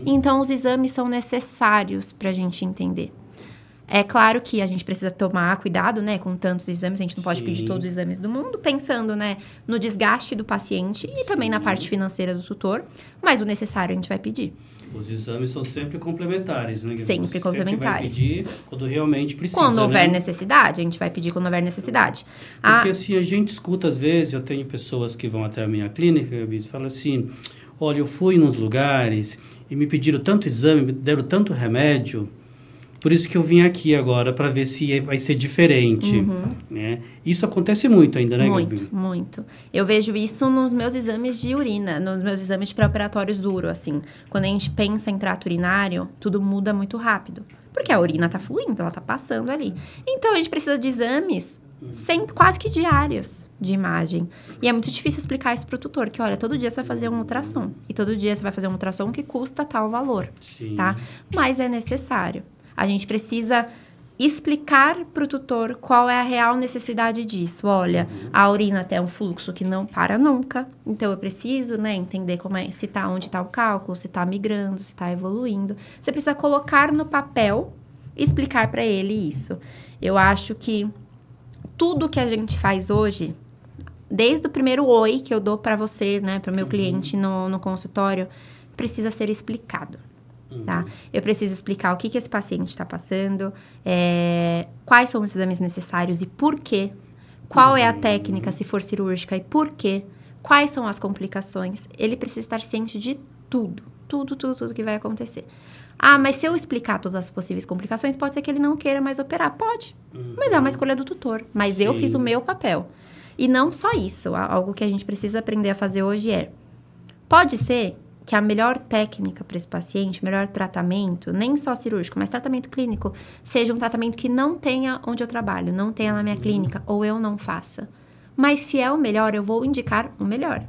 Então, os exames são necessários para a gente entender. É claro que a gente precisa tomar cuidado, né, com tantos exames. A gente não pode pedir todos os exames do mundo, pensando, né, no desgaste do paciente e também na parte financeira do tutor. Mas o necessário a gente vai pedir. Os exames são sempre complementares, né? Sempre complementares. Sempre vai pedir quando realmente precisa, quando houver né? necessidade, a gente vai pedir quando houver necessidade. Porque assim, a gente escuta às vezes, eu tenho pessoas que vão até a minha clínica, e falam assim, olha, eu fui nos lugares e me pediram tanto exame, me deram tanto remédio, por isso que eu vim aqui agora, para ver se vai ser diferente, né? Isso acontece muito ainda, né, Gabi? Muito, muito. Eu vejo isso nos meus exames de urina, nos meus exames de pré-operatórios duro, assim. Quando a gente pensa em trato urinário, tudo muda muito rápido. Porque a urina tá fluindo, ela tá passando ali. Então, a gente precisa de exames sempre, quase que diários de imagem. E é muito difícil explicar isso pro tutor, que olha, todo dia você vai fazer um ultrassom. E todo dia você vai fazer um ultrassom que custa tal valor, tá? Mas é necessário. A gente precisa explicar para o tutor qual é a real necessidade disso. Olha, a urina tem um fluxo que não para nunca, então eu preciso, né, entender como é, se tá, onde está o cálculo, se está migrando, se está evoluindo. Você precisa colocar no papel e explicar para ele isso. Eu acho que tudo que a gente faz hoje, desde o primeiro oi que eu dou para você, né, para o meu cliente no consultório, precisa ser explicado. Tá? Eu preciso explicar o que esse paciente está passando, quais são os exames necessários e por quê, qual é a técnica, se for cirúrgica, e por quê, quais são as complicações. Ele precisa estar ciente de tudo que vai acontecer. Ah, mas se eu explicar todas as possíveis complicações, pode ser que ele não queira mais operar. Pode, mas é uma escolha do tutor. Mas eu fiz o meu papel. E não só isso, algo que a gente precisa aprender a fazer hoje pode ser que a melhor técnica para esse paciente, melhor tratamento, nem só cirúrgico, mas tratamento clínico, seja um tratamento que não tenha onde eu trabalho, não tenha na minha clínica, ou eu não faça. Mas se é o melhor, eu vou indicar o melhor,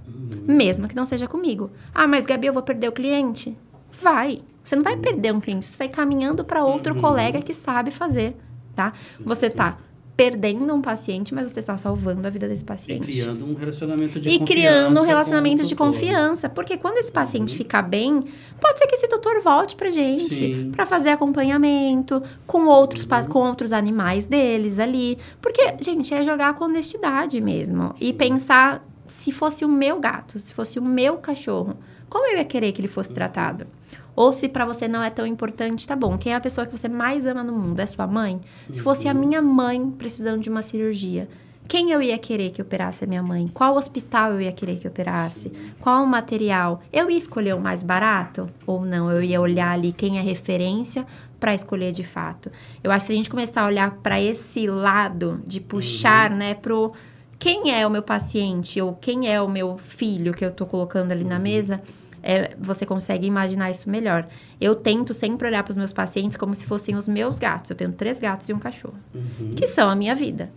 mesmo que não seja comigo. Ah, mas Gabi, eu vou perder o cliente? Vai. Você não vai perder um cliente, você vai caminhando para outro colega que sabe fazer, tá? Você tá perdendo um paciente, mas você está salvando a vida desse paciente. E criando um relacionamento de confiança. E criando um relacionamento de confiança. Porque quando esse paciente ficar bem, pode ser que esse tutor volte pra gente, para fazer acompanhamento com outros animais deles ali. Porque, gente, é jogar com honestidade mesmo. E pensar, se fosse o meu gato, se fosse o meu cachorro, como eu ia querer que ele fosse tratado? Ou se pra você não é tão importante, tá bom. Quem é a pessoa que você mais ama no mundo? É sua mãe? Se fosse a minha mãe precisando de uma cirurgia, quem eu ia querer que operasse a minha mãe? Qual hospital eu ia querer que operasse? Qual o material? Eu ia escolher o mais barato? Ou não? Eu ia olhar ali quem é referência para escolher de fato. Eu acho que se a gente começar a olhar para esse lado de puxar, né, pro quem é o meu paciente ou quem é o meu filho que eu tô colocando ali na mesa, você consegue imaginar isso melhor. Eu tento sempre olhar para os meus pacientes como se fossem os meus gatos. Eu tenho 3 gatos e um cachorro, que são a minha vida.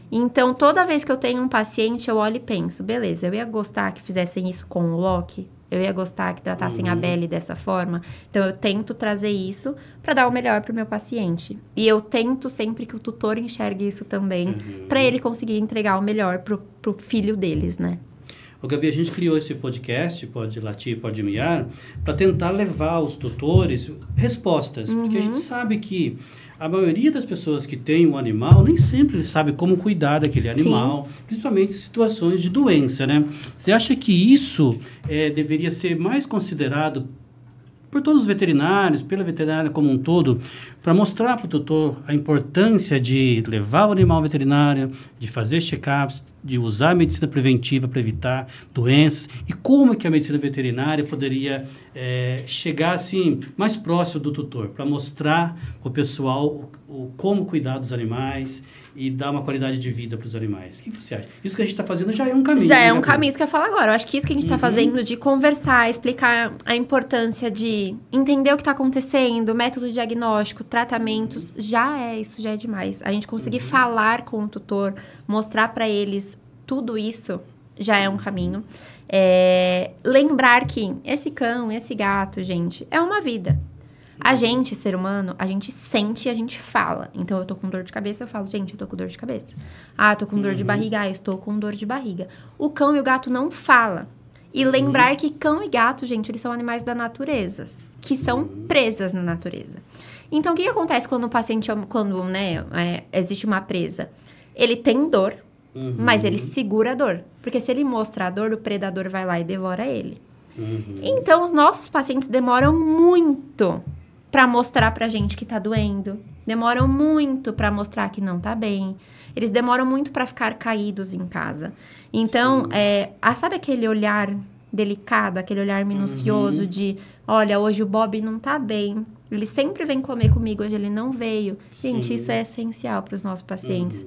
Então, toda vez que eu tenho um paciente, eu olho e penso, beleza, eu ia gostar que fizessem isso com o Loki? Eu ia gostar que tratassem a Belly dessa forma? Então, eu tento trazer isso para dar o melhor para o meu paciente. E eu tento sempre que o tutor enxergue isso também, para ele conseguir entregar o melhor pro filho deles, né? Ô, Gabi, a gente criou esse podcast, Pode Latir, Pode Miar, para tentar levar aos tutores respostas. Porque a gente sabe que a maioria das pessoas que tem um animal, nem sempre sabe como cuidar daquele animal, principalmente em situações de doença, né? Você acha que isso deveria ser mais considerado por todos os veterinários, pela veterinária como um todo, para mostrar para o tutor a importância de levar o animal ao veterinário, de fazer check-ups, de usar a medicina preventiva para evitar doenças, e como é que a medicina veterinária poderia chegar assim mais próximo do tutor, para mostrar para o pessoal como cuidar dos animais e dar uma qualidade de vida para os animais. O que você acha? Isso que a gente está fazendo já é um caminho. Já é um caminho, isso que eu ia falar agora. Eu acho que isso que a gente está fazendo, de conversar, explicar a importância de entender o que está acontecendo, método diagnóstico, tratamentos, isso já é demais. A gente conseguir falar com o tutor, mostrar para eles tudo isso, já é um caminho. Lembrar que esse cão, esse gato, gente, é uma vida. A gente, ser humano, a gente sente e a gente fala. Então, eu tô com dor de cabeça, eu falo, gente, eu tô com dor de cabeça. Ah, eu tô com dor de barriga, eu estou com dor de barriga. O cão e o gato não falam. E lembrar que cão e gato, gente, eles são animais da natureza, que são presas na natureza. Então, o que acontece quando o paciente, existe uma presa? Ele tem dor, mas ele segura a dor. Porque se ele mostrar a dor, o predador vai lá e devora ele. Então, os nossos pacientes demoram muito para mostrar pra gente que tá doendo. Demoram muito para mostrar que não tá bem. Eles demoram muito para ficar caídos em casa. Então, sabe aquele olhar delicado, aquele olhar minucioso de... Olha, hoje o Bob não tá bem. Ele sempre vem comer comigo, hoje ele não veio. Gente, isso é essencial para os nossos pacientes.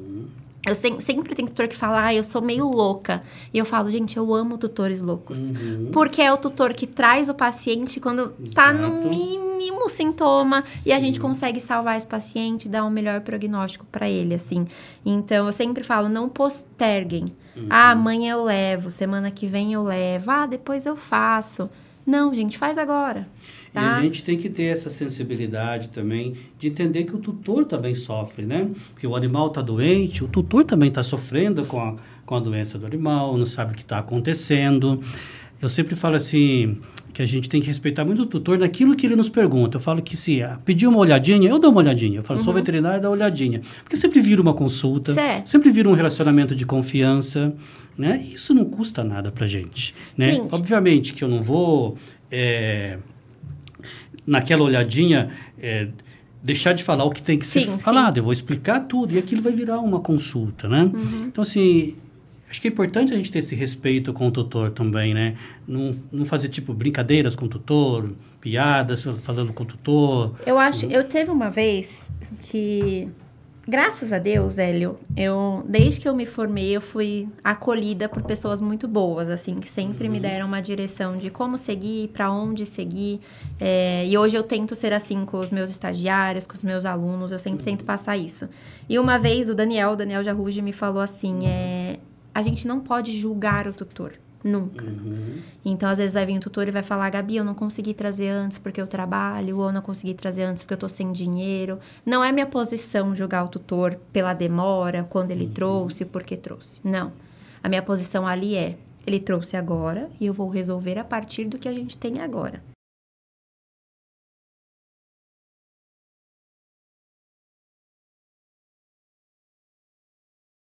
Eu sempre tenho tutor que fala, eu sou meio louca. E eu falo, gente, eu amo tutores loucos. Porque é o tutor que traz o paciente quando tá no mínimo sintoma. E a gente consegue salvar esse paciente, dar um melhor prognóstico para ele, assim. Então, eu sempre falo, não posterguem. Amanhã eu levo, semana que vem eu levo. Depois eu faço. Não, gente, faz agora. Tá? E a gente tem que ter essa sensibilidade também de entender que o tutor também sofre, né? Porque o animal está doente, o tutor também está sofrendo com a doença do animal, não sabe o que está acontecendo. Eu sempre falo assim, que a gente tem que respeitar muito o tutor naquilo que ele nos pergunta. Eu falo que se pedir uma olhadinha, eu dou uma olhadinha. Eu falo, sou veterinário, dá uma olhadinha. Porque sempre vira uma consulta, sempre vira um relacionamento de confiança, né? E isso não custa nada pra gente, né? Gente. Obviamente que eu não vou... naquela olhadinha, deixar de falar o que tem que ser falado. Eu vou explicar tudo e aquilo vai virar uma consulta, né? Então, assim, acho que é importante a gente ter esse respeito com o tutor também, né? Não fazer, tipo, brincadeiras com o tutor, piadas falando com o tutor. Eu teve uma vez que... Graças a Deus, Hélio, desde que eu me formei, eu fui acolhida por pessoas muito boas, assim, que sempre me deram uma direção de como seguir, para onde seguir. E hoje eu tento ser assim com os meus estagiários, com os meus alunos, eu sempre tento passar isso. E uma vez o Daniel Jarruge me falou assim, a gente não pode julgar o tutor. Nunca. Então, às vezes, vai vir um tutor e vai falar, Gabi, eu não consegui trazer antes porque eu trabalho, ou eu não consegui trazer antes porque eu tô sem dinheiro. Não é minha posição julgar o tutor pela demora, quando ele trouxe, por que trouxe. Não. A minha posição ali ele trouxe agora e eu vou resolver a partir do que a gente tem agora.